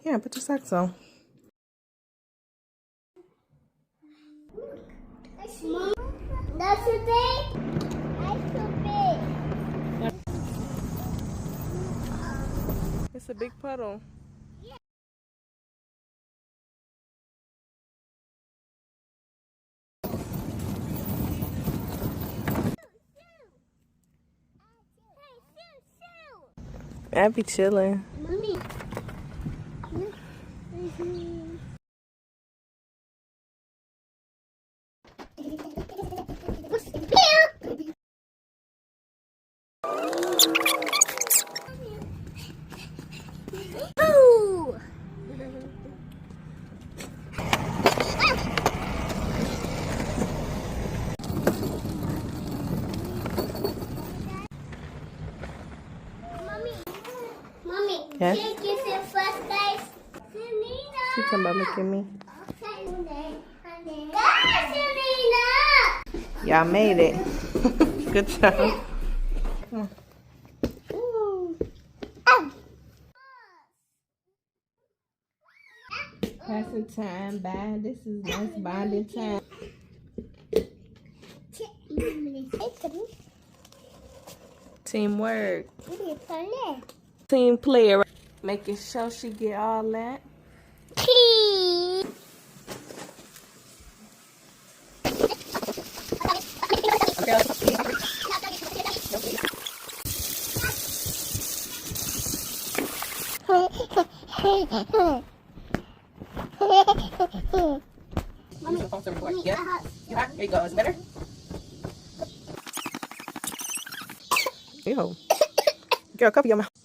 Yeah, put your socks on. That's a big. That's a big. It's a big puddle. I'd be chilling. Mommy. Ooh. Mommy, Yes? can you kiss it first, guys? She talking about look at me. Y'all made it. Good job. Come on. Passing time, bye. This is nice bonding time. Teamwork. Team player. Making sure she get all that. Yeah. Here you go. Is it better? Ew. Girl, cover your mouth.